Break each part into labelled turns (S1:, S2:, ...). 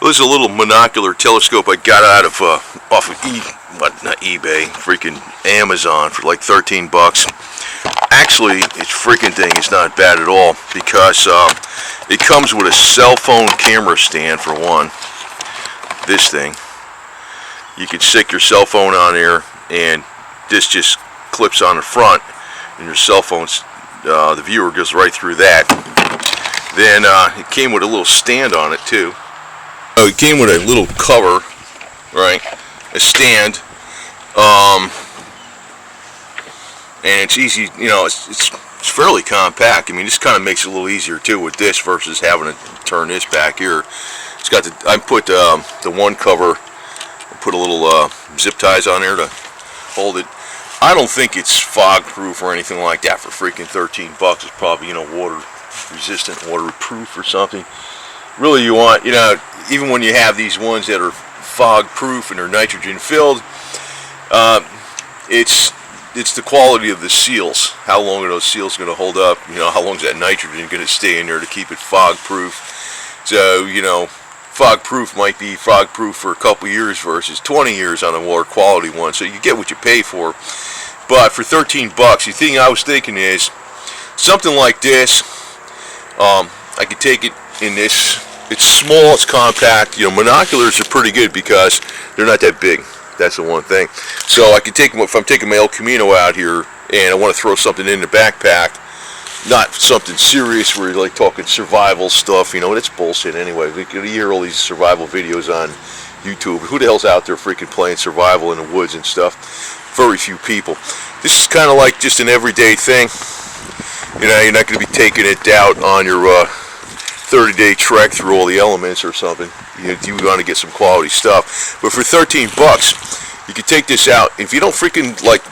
S1: This is a little monocular telescope I got out of off of not eBay, freaking Amazon for like 13 bucks. Actually, its freaking thing is not bad at all because it comes with a cell phone camera stand for one. This thing, you can stick your cell phone on here, and this just clips on the front, and your cell phone's the viewer goes right through that. Then it came with a little stand on it too. It came with a little cover, right? A stand, and it's easy. You know, it's fairly compact. I mean, this kind of makes it a little easier too with this versus having to turn this back here. It's got the I put the one cover, put a little zip ties on there to hold it. I don't think it's fog proof or anything like that for freaking 13 bucks. It's probably, you know, water resistant, waterproof or something. Really, you want, you know, even when you have these ones that are fog proof and they're nitrogen filled, it's the quality of the seals. How long are those seals going to hold up? You know, how long is that nitrogen going to stay in there to keep it fog proof? So, you know, fog proof might be fog proof for a couple years versus 20 years on a water quality one. So you get what you pay for. But for 13 bucks, the thing I was thinking is something like this. I could take it in this. It's small, it's compact. You know, monoculars are pretty good because they're not that big. That's the one thing. So I can take them if I'm taking my El Camino out here and I want to throw something in the backpack. Not something serious where you're like talking survival stuff, you know, it's bullshit anyway. You hear all these survival videos on YouTube. Who the hell's out there freaking playing survival in the woods and stuff? Very few people. This is kind of like just an everyday thing. You know, you're not going to be taking it out on your 30-day trek through all the elements or something. You want to get some quality stuff. But for 13 bucks, you can take this out. If you don't freaking like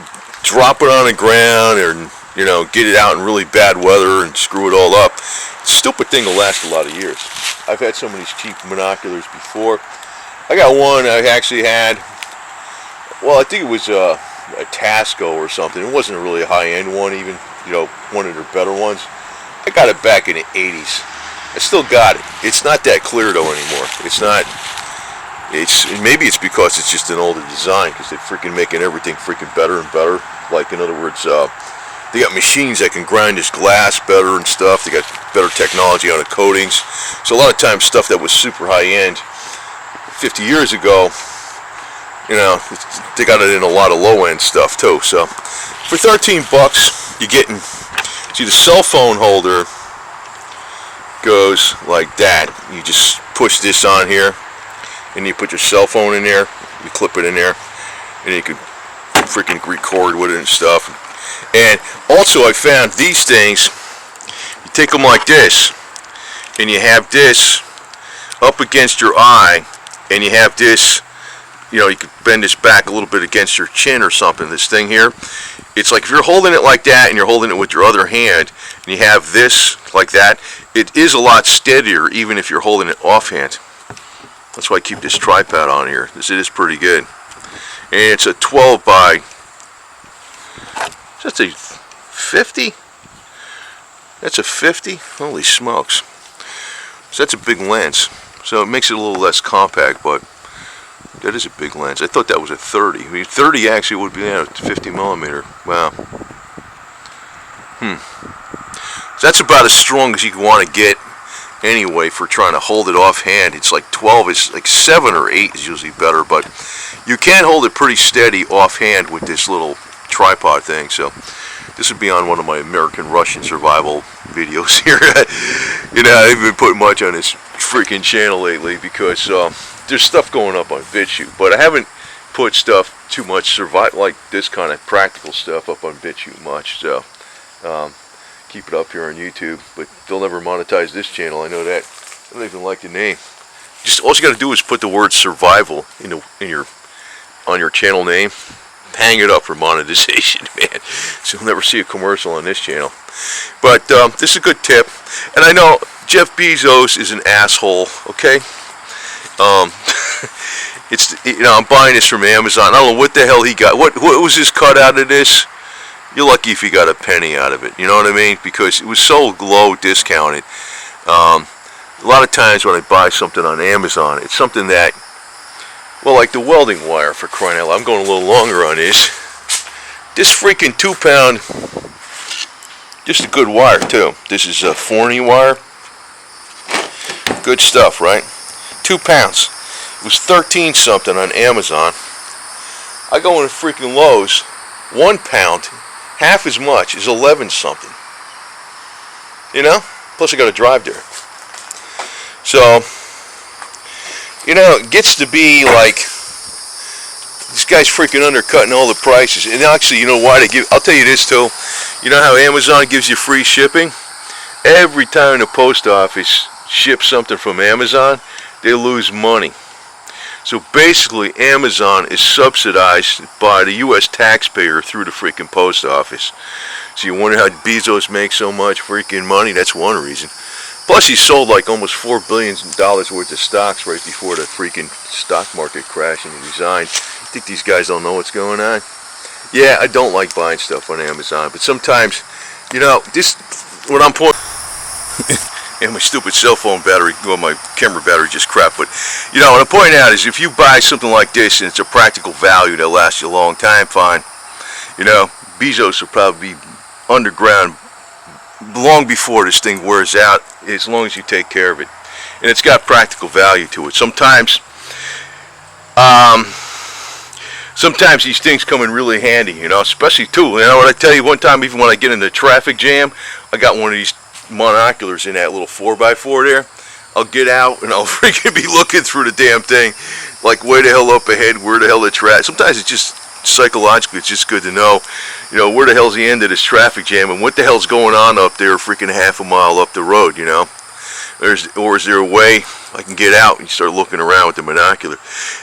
S1: drop it on the ground or, you know, get it out in really bad weather and screw it all up, the stupid thing will last a lot of years. I've had some of these cheap monoculars before. I got one I actually had, well, I think it was a Tasco or something. It wasn't really a high-end one even, you know, one of their better ones. I got it back in the 80s. I still got it. It's not that clear though anymore. It's not. Maybe it's because it's just an older design because they're freaking making everything freaking better and better. Like, in other words, they got machines that can grind this glass better and stuff. They got better technology on the coatings. So a lot of times stuff that was super high end 50 years ago, you know, they got it in a lot of low end stuff too. So for 13 bucks, you're getting, see, the cell phone holder goes like that. You just push this on here and you put your cell phone in there, you clip it in there, and you can freaking record with it and stuff. And also I found these things, you take them like this and you have this up against your eye, and you have this, you know, you can bend this back a little bit against your chin or something. This thing here, it's like if you're holding it like that and you're holding it with your other hand and you have this like that, it is a lot steadier even if you're holding it offhand. That's why I keep this tripod on here. This is pretty good. And it's a 12 by, that's a 50? That's a 50? Holy smokes. So that's a big lens. So it makes it a little less compact, but that is a big lens. I thought that was a 30. I mean, 30 actually would be a 50 millimeter. Wow. So that's about as strong as you want to get anyway for trying to hold it offhand. It's like 12, it's like 7 or 8 is usually better, but you can hold it pretty steady offhand with this little tripod thing. So this would be on one of my American-Russian survival videos here. You know, I haven't been putting much on this freaking channel lately because there's stuff going up on BitChute, but I haven't put stuff too much like this kind of practical stuff up on BitChute much. So keep it up here on YouTube, but they'll never monetize this channel. I know that. I don't even like the name. Just all you got to do is put the word survival on your channel name. Hang it up for monetization, man. So you'll never see a commercial on this channel. But this is a good tip. And I know Jeff Bezos is an asshole. Okay. It's, you know, I'm buying this from Amazon. I don't know what the hell he got. What was his cut out of this? You're lucky if he got a penny out of it. You know what I mean? Because it was so low discounted. a lot of times when I buy something on Amazon, it's something that, well, like the welding wire, for crying out loud. I'm going a little longer on this. This freaking 2-pound, just a good wire too. This is a Forney wire. Good stuff, right? 2 pounds. It was 13 something on Amazon. I go into freaking Lowe's, 1 pound, half as much is 11 something. You know? Plus I got to drive there. So, you know, it gets to be like, this guy's freaking undercutting all the prices. And actually, you know why they give, I'll tell you this too. You know how Amazon gives you free shipping? Every time the post office ships something from Amazon, they lose money. So basically, Amazon is subsidized by the U.S. taxpayer through the freaking post office. So you wonder how Bezos makes so much freaking money? That's one reason. Plus, he sold like almost $4 billion worth of stocks right before the freaking stock market crashed and he resigned. You think these guys don't know what's going on? Yeah, I don't like buying stuff on Amazon, but sometimes, you know, this, what I'm pointing, and my stupid cell phone battery, well, my camera battery just crap, but, you know, what I'm pointing out is if you buy something like this and it's a practical value that lasts you a long time, fine. You know, Bezos will probably be underground long before this thing wears out, as long as you take care of it. And it's got practical value to it. Sometimes these things come in really handy, you know, especially too, you know what I tell you, one time even when I get in the traffic jam, I got one of these monoculars in that little 4x4 there. I'll get out and I'll freaking be looking through the damn thing, like way the hell up ahead, where the hell it's at. Sometimes it's just psychologically, it's just good to know, you know, where the hell's the end of this traffic jam and what the hell's going on up there freaking half a mile up the road, you know. Or is there a way I can get out and start looking around with the monocular?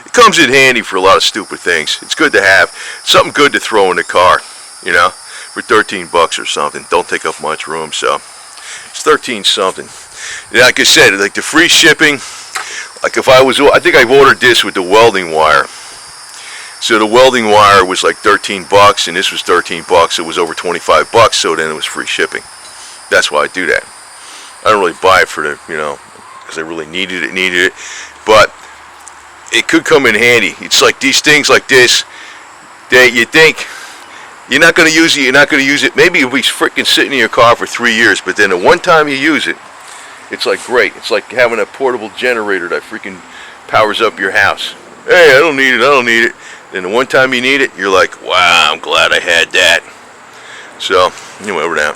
S1: It comes in handy for a lot of stupid things. It's good to have. Something good to throw in the car, you know, for 13 bucks or something. Don't take up much room, so it's 13 something. And like I said, like the free shipping, like if I think I've ordered this with the welding wire. So the welding wire was like 13 bucks and this was 13 bucks. It was over 25 bucks, so then it was free shipping. That's why I do that. I don't really buy it for the, you know, because I really needed it, but it could come in handy. It's like these things like this that you think you're not going to use it, maybe it'll be freaking sitting in your car for 3 years, but then the one time you use it, it's like great. It's like having a portable generator that freaking powers up your house. Hey, I don't need it. Then the one time you need it, you're like, wow, I'm glad I had that. So, anyway, over now.